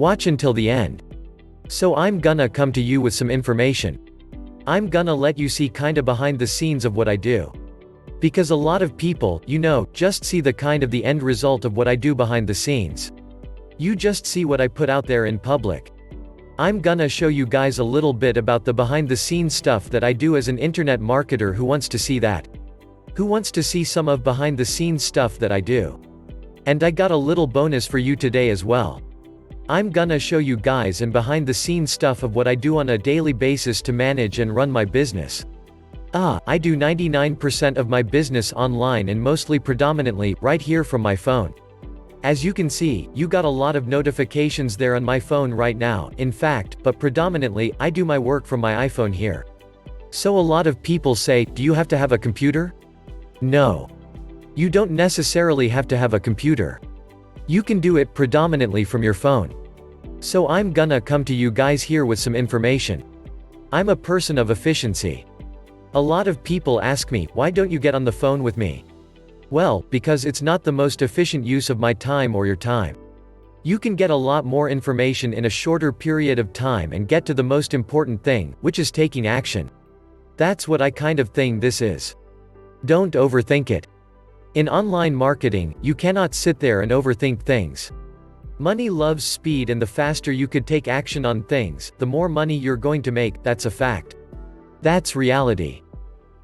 Watch until the end. So I'm gonna come to you with some information. I'm gonna let you see kinda behind the scenes of what I do. Because a lot of people, just see the end result of what I do behind the scenes. You just see what I put out there in public. I'm gonna show you guys a little bit about the behind the scenes stuff that I do as an internet marketer who wants to see that. Who wants to see some of behind the scenes stuff that I do. And I got a little bonus for you today as well. I'm gonna show you guys and behind the scenes stuff of what I do on a daily basis to manage and run my business. I do 99% of my business online and mostly predominantly right here from my phone. As you can see, you got a lot of notifications there on my phone right now, in fact, but predominantly, I do my work from my iPhone here. So a lot of people say, do you have to have a computer? No. You don't necessarily have to have a computer. You can do it predominantly from your phone. So I'm gonna come to you guys here with some information. I'm a person of efficiency. A lot of people ask me, why don't you get on the phone with me? Well, because it's not the most efficient use of my time or your time. You can get a lot more information in a shorter period of time and get to the most important thing, which is taking action. That's what I kind of think this is. Don't overthink it. In online marketing, you cannot sit there and overthink things. Money loves speed, and the faster you could take action on things, the more money you're going to make, that's a fact. That's reality.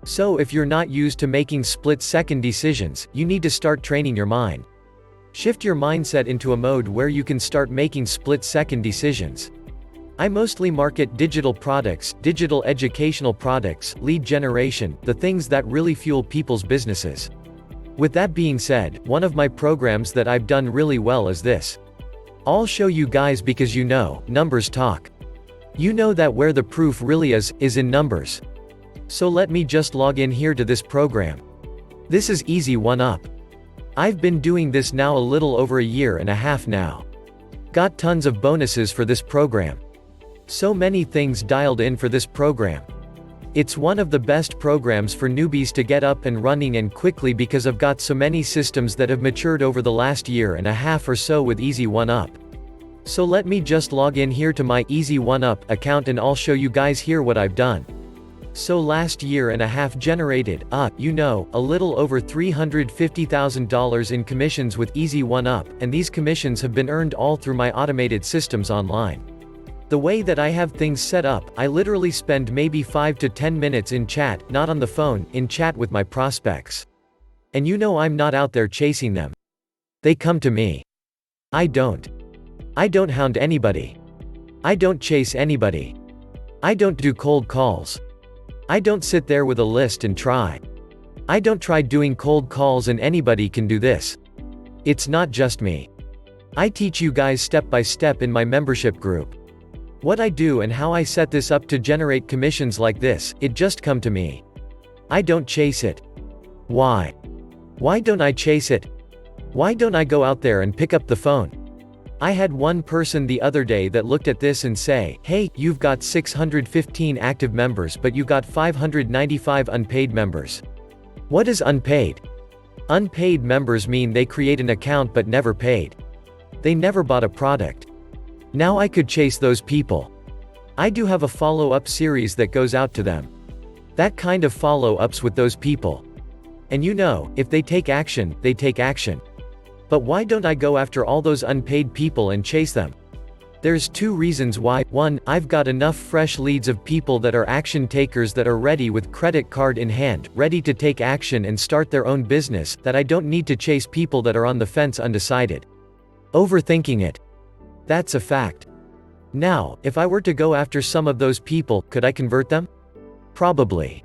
So if you're not used to making split-second decisions, you need to start training your mind. Shift your mindset into a mode where you can start making split-second decisions. I mostly market digital products, digital educational products, lead generation, the things that really fuel people's businesses. With that being said, one of my programs that I've done really well is this. I'll show you guys because numbers talk. You know that where the proof really is in numbers. So let me just log in here to this program. This is Easy 1-Up. I've been doing this now a little over a year and a half now. Got tons of bonuses for this program. So many things dialed in for this program. It's one of the best programs for newbies to get up and running and quickly because I've got so many systems that have matured over the last year and a half or so with Easy 1-Up. So let me just log in here to my Easy 1-Up account and I'll show you guys here what I've done. So last year and a half generated, a little over $350,000 in commissions with Easy 1-Up, and these commissions have been earned all through my automated systems online. The way that I have things set up, I literally spend maybe 5 to 10 minutes in chat, not on the phone, in chat with my prospects. And I'm not out there chasing them. They come to me. I don't hound anybody. I don't chase anybody. I don't do cold calls. I don't sit there with a list and try. I don't try doing cold calls, and anybody can do this. It's not just me. I teach you guys step by step in my membership group. What I do and how I set this up to generate commissions like this, it just come to me. I don't chase it. Why? Why don't I chase it? Why don't I go out there and pick up the phone? I had one person the other day that looked at this and say, hey, you've got 615 active members but you got 595 unpaid members. What is unpaid? Unpaid members mean they create an account but never paid. They never bought a product. Now I could chase those people. I do have a follow-up series that goes out to them. That kind of follow-ups with those people. And if they take action, they take action. But why don't I go after all those unpaid people and chase them? There's two reasons why. One, I've got enough fresh leads of people that are action takers that are ready with credit card in hand, ready to take action and start their own business, that I don't need to chase people that are on the fence undecided. Overthinking it. That's a fact. Now, if I were to go after some of those people, could I convert them? Probably.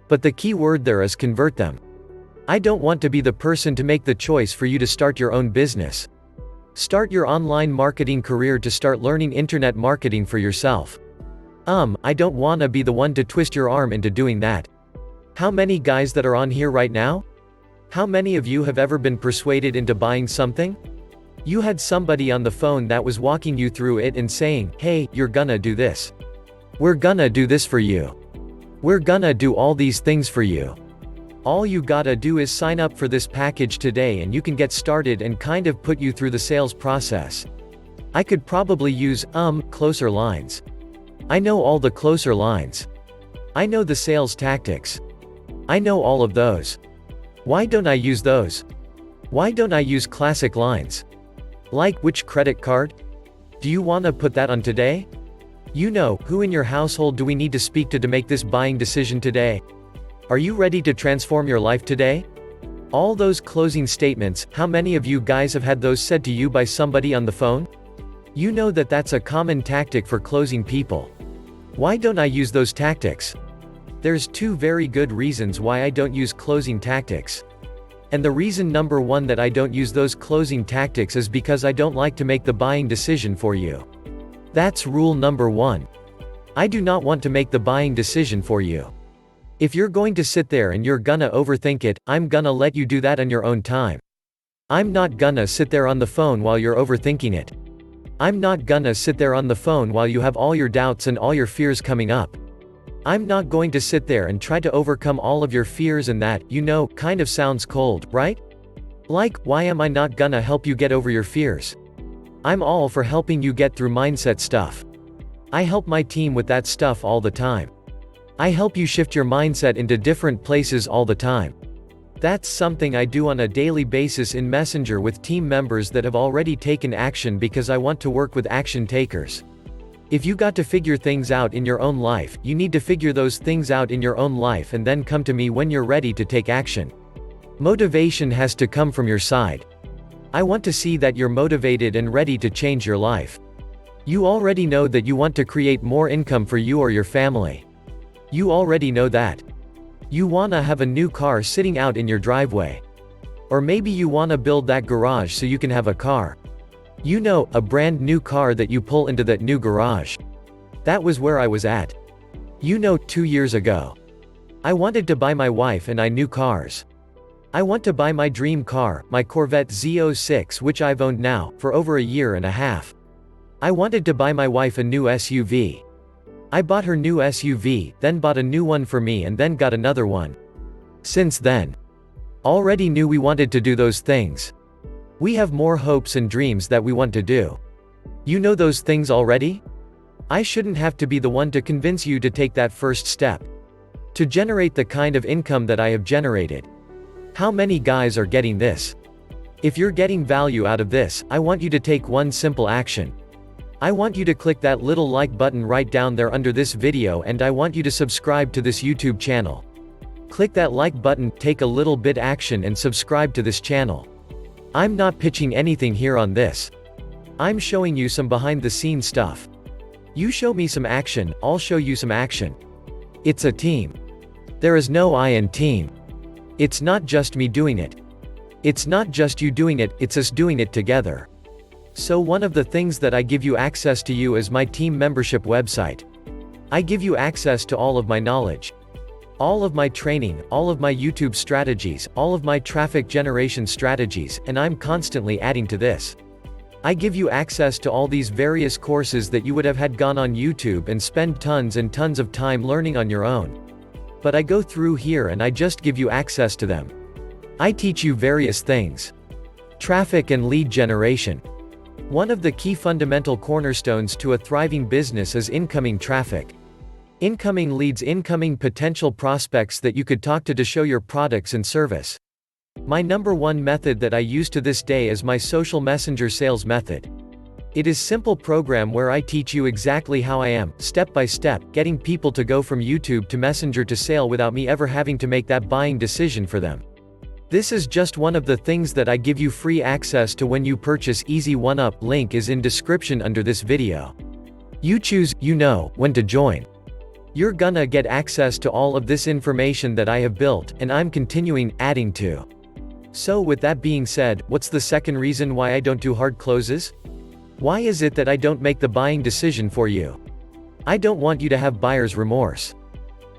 But the key word there is convert them. I don't want to be the person to make the choice for you to start your own business. Start your online marketing career to start learning internet marketing for yourself. I don't want to be the one to twist your arm into doing that. How many guys that are on here right now? How many of you have ever been persuaded into buying something? You had somebody on the phone that was walking you through it and saying, hey, you're gonna do this. We're gonna do this for you. We're gonna do all these things for you. All you gotta do is sign up for this package today and you can get started and kind of put you through the sales process. I could probably use, closer lines. I know all the closer lines. I know the sales tactics. I know all of those. Why don't I use those? Why don't I use classic lines? Like, which credit card? Do you wanna put that on today? You know, who in your household do we need to speak to make this buying decision today? Are you ready to transform your life today? All those closing statements, how many of you guys have had those said to you by somebody on the phone? You know that that's a common tactic for closing people. Why don't I use those tactics? There's two very good reasons why I don't use closing tactics. And the reason number one that I don't use those closing tactics is because I don't like to make the buying decision for you. That's rule number one. I do not want to make the buying decision for you. If you're going to sit there and you're gonna overthink it, I'm gonna let you do that on your own time. I'm not gonna sit there on the phone while you're overthinking it. I'm not gonna sit there on the phone while you have all your doubts and all your fears coming up. I'm not going to sit there and try to overcome all of your fears, and that, you know, kind of sounds cold, right? Like, why am I not gonna help you get over your fears? I'm all for helping you get through mindset stuff. I help my team with that stuff all the time. I help you shift your mindset into different places all the time. That's something I do on a daily basis in Messenger with team members that have already taken action, because I want to work with action takers. If you got to figure things out in your own life, you need to figure those things out in your own life and then come to me when you're ready to take action. Motivation has to come from your side. I want to see that you're motivated and ready to change your life. You already know that you want to create more income for you or your family. You already know that. You wanna have a new car sitting out in your driveway. Or maybe you wanna build that garage so you can have a car. You know, a brand new car that you pull into that new garage. That was where I was at. You know, 2 years ago. I wanted to buy my wife and I new cars. I want to buy my dream car, my Corvette Z06, which I've owned now, for over a year and a half. I wanted to buy my wife a new SUV. I bought her new SUV, then bought a new one for me, and then got another one. Since then. Already knew we wanted to do those things. We have more hopes and dreams that we want to do. You know those things already? I shouldn't have to be the one to convince you to take that first step. To generate the kind of income that I have generated. How many guys are getting this? If you're getting value out of this, I want you to take one simple action. I want you to click that little like button right down there under this video, and I want you to subscribe to this YouTube channel. Click that like button, take a little bit action, and subscribe to this channel. I'm not pitching anything here on this. I'm showing you some behind the scenes stuff. You show me some action, I'll show you some action. It's a team. There is no I in team. It's not just me doing it. It's not just you doing it, it's us doing it together. So one of the things that I give you access to you is my team membership website. I give you access to all of my knowledge. All of my training, all of my YouTube strategies, all of my traffic generation strategies, and I'm constantly adding to this. I give you access to all these various courses that you would have had gone on YouTube and spend tons and tons of time learning on your own. But I go through here and I just give you access to them. I teach you various things. Traffic and lead generation. One of the key fundamental cornerstones to a thriving business is incoming traffic. Incoming leads, incoming potential prospects that you could talk to show your products and service. My number one method that I use to this day is my social messenger sales method. It is simple program where I teach you exactly how I am, step by step, getting people to go from YouTube to Messenger to sale without me ever having to make that buying decision for them. This is just one of the things that I give you free access to when you purchase. Easy 1UP, link is in description under this video. You choose, you know, when to join. You're gonna get access to all of this information that I have built, and I'm continuing, adding to. So with that being said, what's the second reason why I don't do hard closes? Why is it that I don't make the buying decision for you? I don't want you to have buyer's remorse.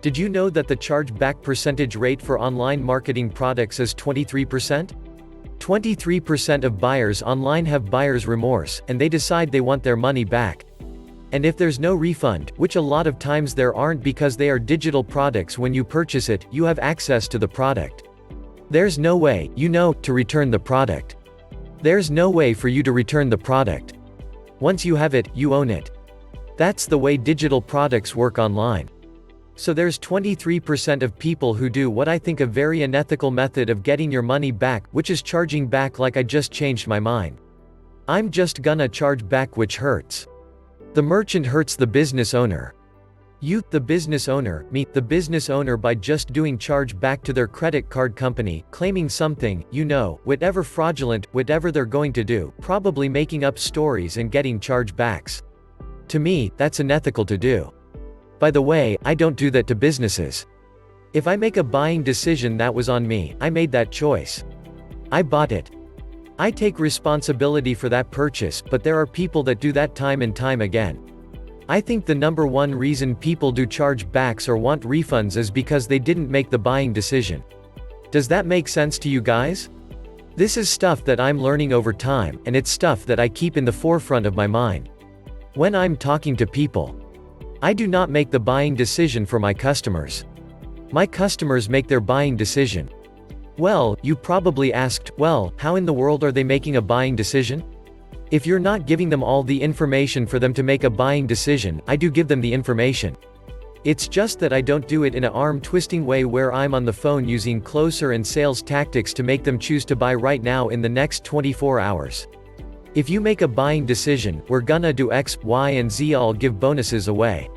Did you know that the chargeback percentage rate for online marketing products is 23%? 23% of buyers online have buyer's remorse, and they decide they want their money back. And if there's no refund, which a lot of times there aren't because they are digital products, when you purchase it, you have access to the product. There's no way, you know, to return the product. There's no way for you to return the product. Once you have it, you own it. That's the way digital products work online. So there's 23% of people who do what I think a very unethical method of getting your money back, which is charging back like I just changed my mind. I'm just gonna charge back, which hurts. The merchant hurts the business owner. You, the business owner, me, the business owner, by just doing charge back to their credit card company, claiming something, whatever fraudulent, whatever they're going to do, probably making up stories and getting chargebacks. To me, that's unethical to do. By the way, I don't do that to businesses. If I make a buying decision, that was on me, I made that choice. I bought it. I take responsibility for that purchase, but there are people that do that time and time again. I think the number one reason people do chargebacks or want refunds is because they didn't make the buying decision. Does that make sense to you guys? This is stuff that I'm learning over time, and it's stuff that I keep in the forefront of my mind. When I'm talking to people, I do not make the buying decision for my customers. My customers make their buying decision. Well, you probably asked, well, how in the world are they making a buying decision? If you're not giving them all the information for them to make a buying decision, I do give them the information. It's just that I don't do it in an arm-twisting way where I'm on the phone using closer and sales tactics to make them choose to buy right now in the next 24 hours. If you make a buying decision, we're gonna do X, Y, and Z. I'll give bonuses away.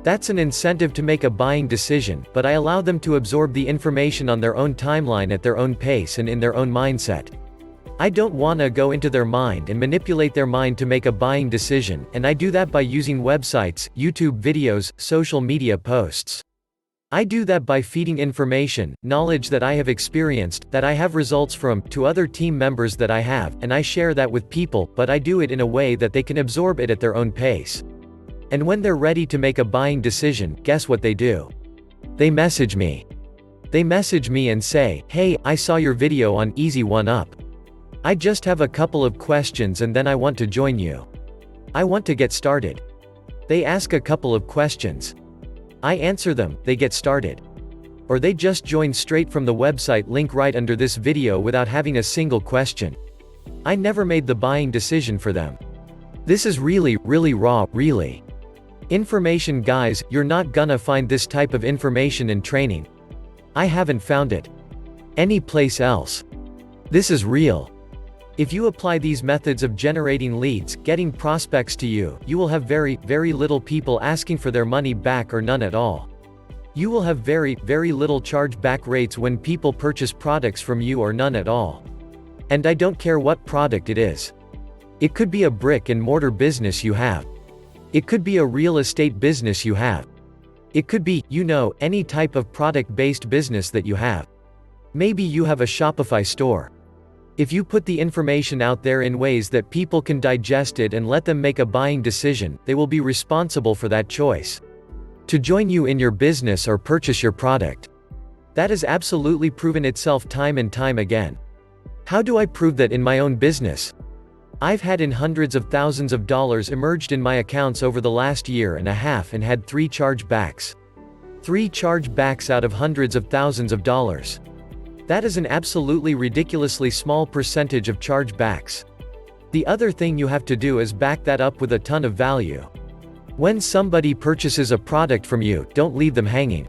That's an incentive to make a buying decision, but I allow them to absorb the information on their own timeline at their own pace and in their own mindset. I don't wanna go into their mind and manipulate their mind to make a buying decision, and I do that by using websites, YouTube videos, social media posts. I do that by feeding information, knowledge that I have experienced, that I have results from, to other team members that I have, and I share that with people, but I do it in a way that they can absorb it at their own pace. And when they're ready to make a buying decision, guess what they do? They message me. They message me and say, hey, I saw your video on Easy One Up. I just have a couple of questions and then I want to join you. I want to get started. They ask a couple of questions. I answer them, they get started. Or they just join straight from the website link right under this video without having a single question. I never made the buying decision for them. This is really, really raw, really. Information, guys. You're not gonna find this type of information in training. I haven't found it any place else. This is real. If you apply these methods of generating leads, getting prospects to you, you will have very, very little people asking for their money back or none at all. You will have very, very little chargeback rates when people purchase products from you or none at all. And I don't care what product it is. It could be a brick and mortar business you have. It could be a real estate business you have. It could be, any type of product-based business that you have. Maybe you have a Shopify store. If you put the information out there in ways that people can digest it and let them make a buying decision, they will be responsible for that choice. To join you in your business or purchase your product. That has absolutely proven itself time and time again. How do I prove that in my own business? I've had in hundreds of thousands of dollars emerged in my accounts over the last year and a half and had 3 chargebacks. 3 chargebacks out of hundreds of thousands of dollars. That is an absolutely ridiculously small percentage of chargebacks. The other thing you have to do is back that up with a ton of value. When somebody purchases a product from you, don't leave them hanging.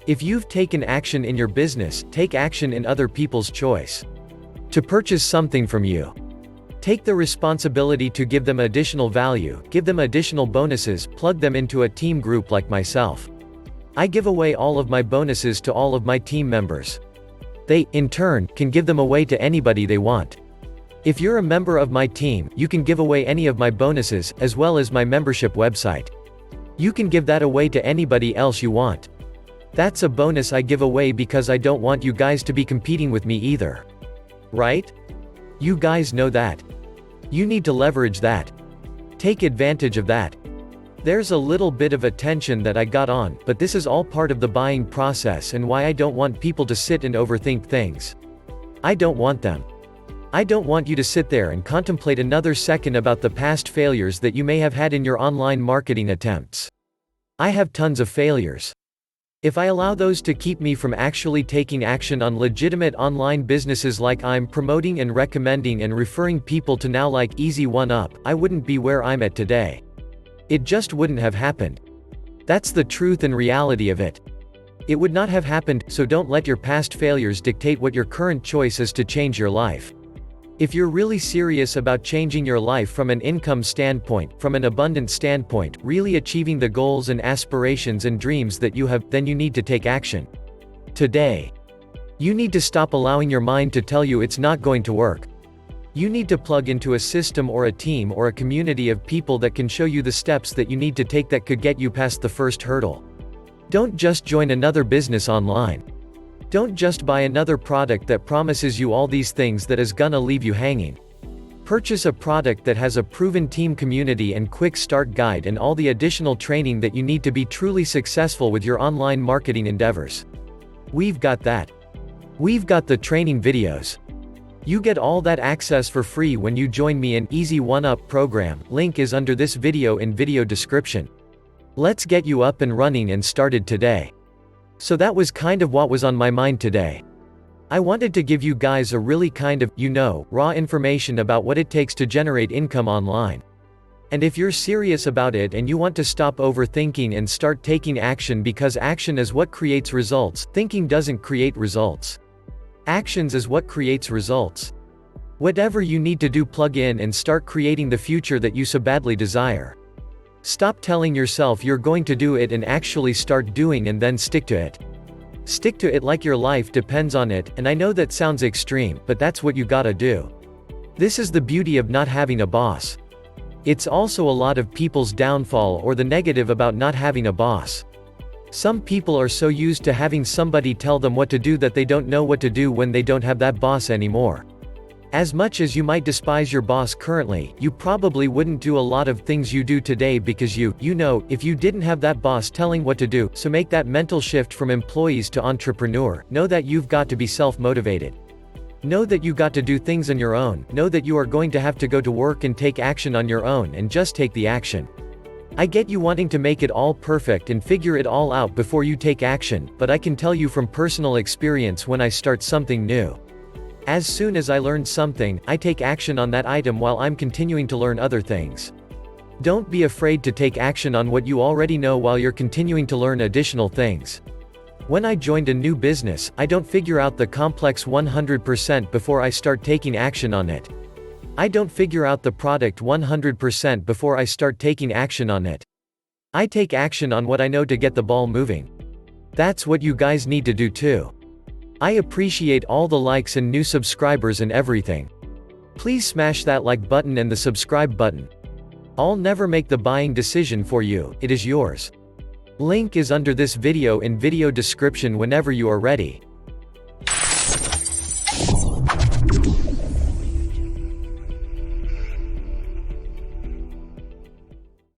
If you've taken action in your business, take action in other people's choice to purchase something from you. Take the responsibility to give them additional value, give them additional bonuses, plug them into a team group like myself. I give away all of my bonuses to all of my team members. They, in turn, can give them away to anybody they want. If you're a member of my team, you can give away any of my bonuses, as well as my membership website. You can give that away to anybody else you want. That's a bonus I give away because I don't want you guys to be competing with me either. Right? You guys know that. You need to leverage that. Take advantage of that. There's a little bit of attention that I got on, but this is all part of the buying process and why I don't want people to sit and overthink things. I don't want them. I don't want you to sit there and contemplate another second about the past failures that you may have had in your online marketing attempts. I have tons of failures. If I allow those to keep me from actually taking action on legitimate online businesses like I'm promoting and recommending and referring people to now like Easy One Up, I wouldn't be where I'm at today. It just wouldn't have happened. That's the truth and reality of it. It would not have happened, so don't let your past failures dictate what your current choice is to change your life. If you're really serious about changing your life from an income standpoint, from an abundant standpoint, really achieving the goals and aspirations and dreams that you have, then you need to take action. Today. You need to stop allowing your mind to tell you it's not going to work. You need to plug into a system or a team or a community of people that can show you the steps that you need to take that could get you past the first hurdle. Don't just join another business online. Don't just buy another product that promises you all these things that is gonna leave you hanging. Purchase a product that has a proven team community and quick start guide and all the additional training that you need to be truly successful with your online marketing endeavors. We've got that. We've got the training videos. You get all that access for free when you join me in Easy One Up program. Link is under this video in video description. Let's get you up and running and started today. So that was kind of what was on my mind today. I wanted to give you guys a really kind of, raw information about what it takes to generate income online. And if you're serious about it and you want to stop overthinking and start taking action, because action is what creates results, thinking doesn't create results. Actions is what creates results. Whatever you need to do, plug in and start creating the future that you so badly desire. Stop telling yourself you're going to do it and actually start doing and then stick to it. Stick to it like your life depends on it, and I know that sounds extreme, but that's what you gotta do. This is the beauty of not having a boss. It's also a lot of people's downfall or the negative about not having a boss. Some people are so used to having somebody tell them what to do that they don't know what to do when they don't have that boss anymore. As much as you might despise your boss currently, you probably wouldn't do a lot of things you do today because if you didn't have that boss telling what to do. So make that mental shift from employees to entrepreneur. Know that you've got to be self-motivated. Know that you got to do things on your own. Know that you are going to have to go to work and take action on your own, and just take the action. I get you wanting to make it all perfect and figure it all out before you take action, but I can tell you from personal experience, when I start something new, as soon as I learn something, I take action on that item while I'm continuing to learn other things. Don't be afraid to take action on what you already know while you're continuing to learn additional things. When I joined a new business, I don't figure out the complex 100% before I start taking action on it. I don't figure out the product 100% before I start taking action on it. I take action on what I know to get the ball moving. That's what you guys need to do too. I appreciate all the likes and new subscribers and everything. Please smash that like button and the subscribe button. I'll never make the buying decision for you, it is yours. Link is under this video in video description whenever you are ready.